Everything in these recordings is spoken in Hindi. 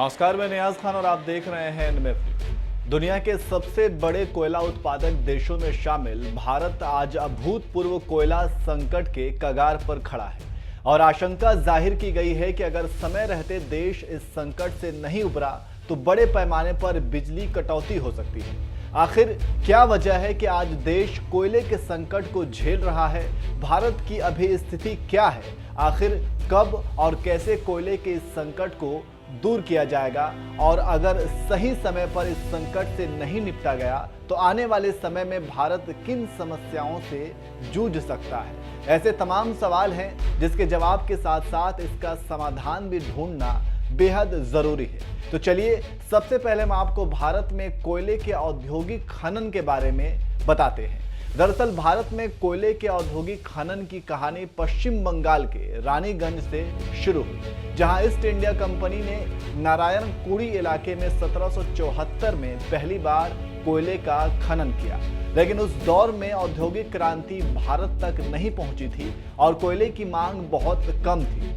नमस्कार, मैं नियाज खान और आप देख रहे हैं एनएमएफ। दुनिया के सबसे बड़े कोयला उत्पादक देशों में शामिल भारत आज अभूतपूर्व कोयला संकट के कगार पर खड़ा है और आशंका जाहिर की गई है कि अगर समय रहते देश इस संकट से नहीं उबरा तो बड़े पैमाने पर बिजली कटौती हो सकती है। आखिर क्या वजह है कि आज देश कोयले के संकट को झेल रहा है? भारत की अभी स्थिति क्या है? आखिर कब और कैसे कोयले के इस संकट को दूर किया जाएगा? और अगर सही समय पर इस संकट से नहीं निपटा गया तो आने वाले समय में भारत किन समस्याओं से जूझ सकता है? ऐसे तमाम सवाल हैं जिसके जवाब के साथ साथ इसका समाधान भी ढूंढना बेहद जरूरी है। तो चलिए सबसे पहले हम आपको भारत में कोयले के औद्योगिक खनन के बारे में बताते हैं। दरअसल भारत में कोयले के औद्योगिक खनन की कहानी पश्चिम बंगाल के रानीगंज से शुरू हुई, जहां ईस्ट इंडिया कंपनी ने नारायणकुड़ी इलाके में 1774 में पहली बार कोयले का खनन किया। लेकिन उस दौर में औद्योगिक क्रांति भारत तक नहीं पहुंची थी और कोयले की मांग बहुत कम थी।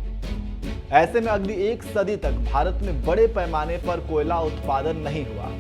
ऐसे में अगली एक सदी तक भारत में बड़े पैमाने पर कोयला उत्पादन नहीं हुआ।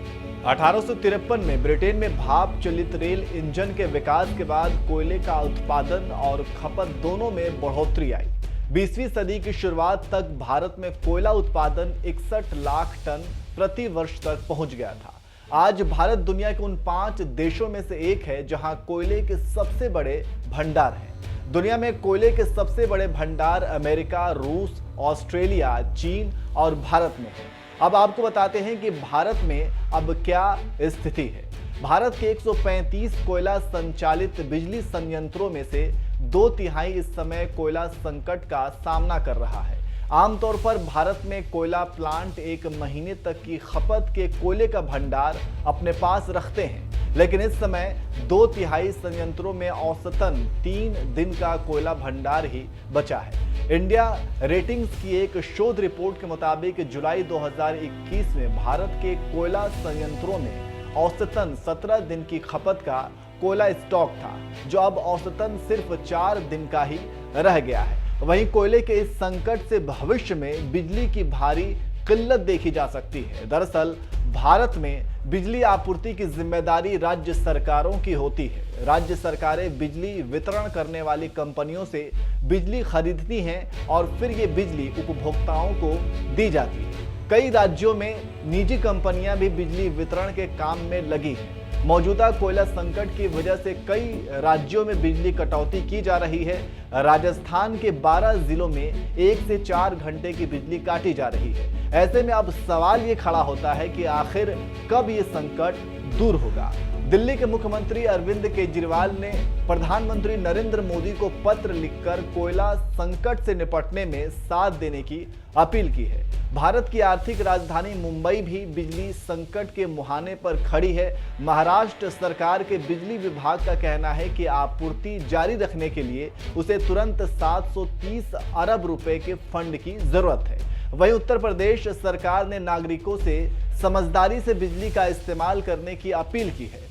1853 में ब्रिटेन में भाप चलित रेल इंजन के विकास के बाद कोयले का उत्पादन और खपत दोनों में बढ़ोतरी आई। 20वीं सदी की शुरुआत तक भारत में कोयला उत्पादन 61 लाख टन प्रति वर्ष तक पहुंच गया था। आज भारत दुनिया के उन 5 देशों में से एक है जहां कोयले के सबसे बड़े भंडार हैं। दुनिया में कोयले के सबसे बड़े भंडार अमेरिका, रूस, ऑस्ट्रेलिया, चीन और भारत में है। अब आपको बताते हैं कि भारत में अब क्या स्थिति है। भारत के 135 कोयला संचालित बिजली संयंत्रों में से 2/3 इस समय कोयला संकट का सामना कर रहा है। आमतौर पर भारत में कोयला प्लांट 1 महीने तक की खपत के कोयले का भंडार अपने पास रखते हैं, लेकिन इस समय 2/3 संयंत्रों में औसतन 3 दिन का कोयला भंडार ही बचा है। इंडिया रेटिंग्स की एक शोध रिपोर्ट के मुताबिक जुलाई 2021 में भारत के कोयला संयंत्रों में औसतन 17 दिन की खपत का कोयला स्टॉक था, जो अब औसतन सिर्फ 4 दिन का ही रह गया है। वहीं कोयले के इस संकट से भविष्य में बिजली की भारी किल्लत देखी जा सकती है। दरअसल भारत में बिजली आपूर्ति की जिम्मेदारी राज्य सरकारों की होती है। राज्य सरकारें बिजली वितरण करने वाली कंपनियों से बिजली खरीदती हैं और फिर ये बिजली उपभोक्ताओं को दी जाती है। कई राज्यों में निजी कंपनियां भी बिजली वितरण के काम में लगी हैं। मौजूदा कोयला संकट की वजह से कई राज्यों में बिजली कटौती की जा रही है। राजस्थान के 12 जिलों में 1 से 4 घंटे की बिजली काटी जा रही है। ऐसे में अब सवाल ये खड़ा होता है कि आखिर कब ये संकट दूर होगा। दिल्ली के मुख्यमंत्री अरविंद केजरीवाल ने प्रधानमंत्री नरेंद्र मोदी को पत्र लिखकर कोयला संकट से निपटने में साथ देने की अपील की है। भारत की आर्थिक राजधानी मुंबई भी बिजली संकट के मुहाने पर खड़ी है। महाराष्ट्र सरकार के बिजली विभाग का कहना है कि आपूर्ति जारी रखने के लिए उसे तुरंत 730 अरब रुपए के फंड की जरूरत है। वहीं उत्तर प्रदेश सरकार ने नागरिकों से समझदारी से बिजली का इस्तेमाल करने की अपील की है।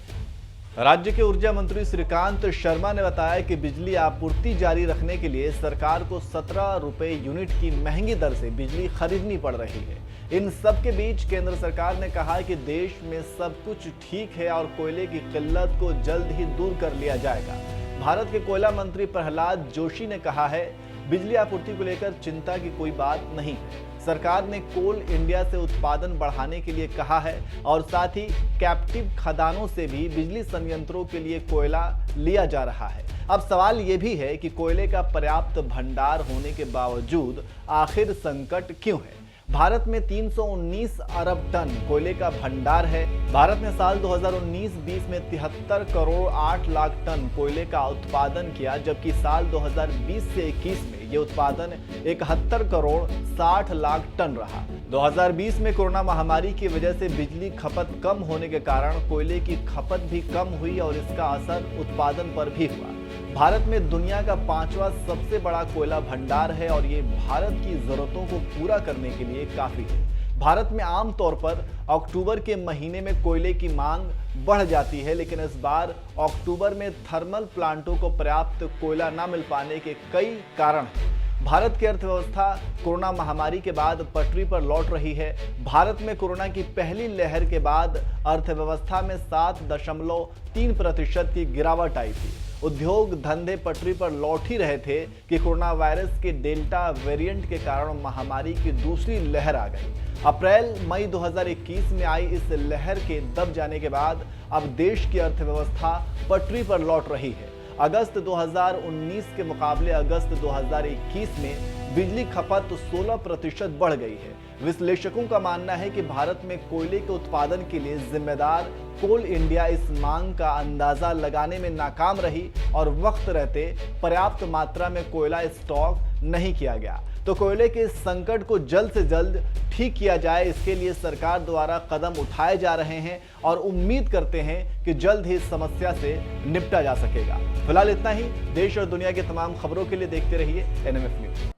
राज्य के ऊर्जा मंत्री श्रीकांत शर्मा ने बताया कि बिजली आपूर्ति जारी रखने के लिए सरकार को 17 रुपए यूनिट की महंगी दर से बिजली खरीदनी पड़ रही है। इन सब के बीच केंद्र सरकार ने कहा कि देश में सब कुछ ठीक है और कोयले की किल्लत को जल्द ही दूर कर लिया जाएगा। भारत के कोयला मंत्री प्रहलाद जोशी ने कहा है, बिजली आपूर्ति को लेकर चिंता की कोई बात नहीं है। सरकार ने कोल इंडिया से उत्पादन बढ़ाने के लिए कहा है और साथ ही कैप्टिव खदानों से भी बिजली संयंत्रों के लिए कोयला लिया जा रहा है। अब सवाल ये भी है कि कोयले का पर्याप्त भंडार होने के बावजूद आखिर संकट क्यों है? भारत में 319 अरब टन कोयले का भंडार है। भारत ने साल 2019-20 में 73 करोड़ 8 लाख टन कोयले का उत्पादन किया, जबकि साल 2020 से 21 में ये उत्पादन 71 करोड़ 60 लाख टन रहा। 2020 में कोरोना महामारी की वजह से बिजली खपत कम होने के कारण कोयले की खपत भी कम हुई और इसका असर उत्पादन पर भी हुआ। भारत में दुनिया का 5वां सबसे बड़ा कोयला भंडार है और ये भारत की जरूरतों को पूरा करने के लिए काफी है। भारत में आमतौर पर अक्टूबर के महीने में कोयले की मांग बढ़ जाती है, लेकिन इस बार अक्टूबर में थर्मल प्लांटों को पर्याप्त कोयला न मिल पाने के कई कारण हैं। भारत की अर्थव्यवस्था कोरोना महामारी के बाद पटरी पर लौट रही है। भारत में कोरोना की पहली लहर के बाद अर्थव्यवस्था में 7.3% की गिरावट आई थी। उद्योग धंधे पटरी पर लौट ही रहे थे कि कोरोना वायरस के डेल्टा वेरिएंट के कारण महामारी की दूसरी लहर आ गई। अप्रैल मई 2021 में आई इस लहर के दब जाने के बाद अब देश की अर्थव्यवस्था पटरी पर लौट रही है। अगस्त 2019 के मुकाबले अगस्त 2021 में बिजली खपत 16% बढ़ गई है। विश्लेषकों का मानना है कि भारत में कोयले के उत्पादन के लिए जिम्मेदार कोल इंडिया इस मांग का अंदाजा लगाने में नाकाम रही और वक्त रहते पर्याप्त मात्रा में कोयला स्टॉक नहीं किया गया। तो कोयले के संकट को जल्द से जल्द ठीक किया जाए, इसके लिए सरकार द्वारा कदम उठाए जा रहे हैं और उम्मीद करते हैं कि जल्द ही इस समस्या से निपटा जा सकेगा। फिलहाल इतना ही। देश और दुनिया की तमाम खबरों के लिए देखते रहिए NMF न्यूज।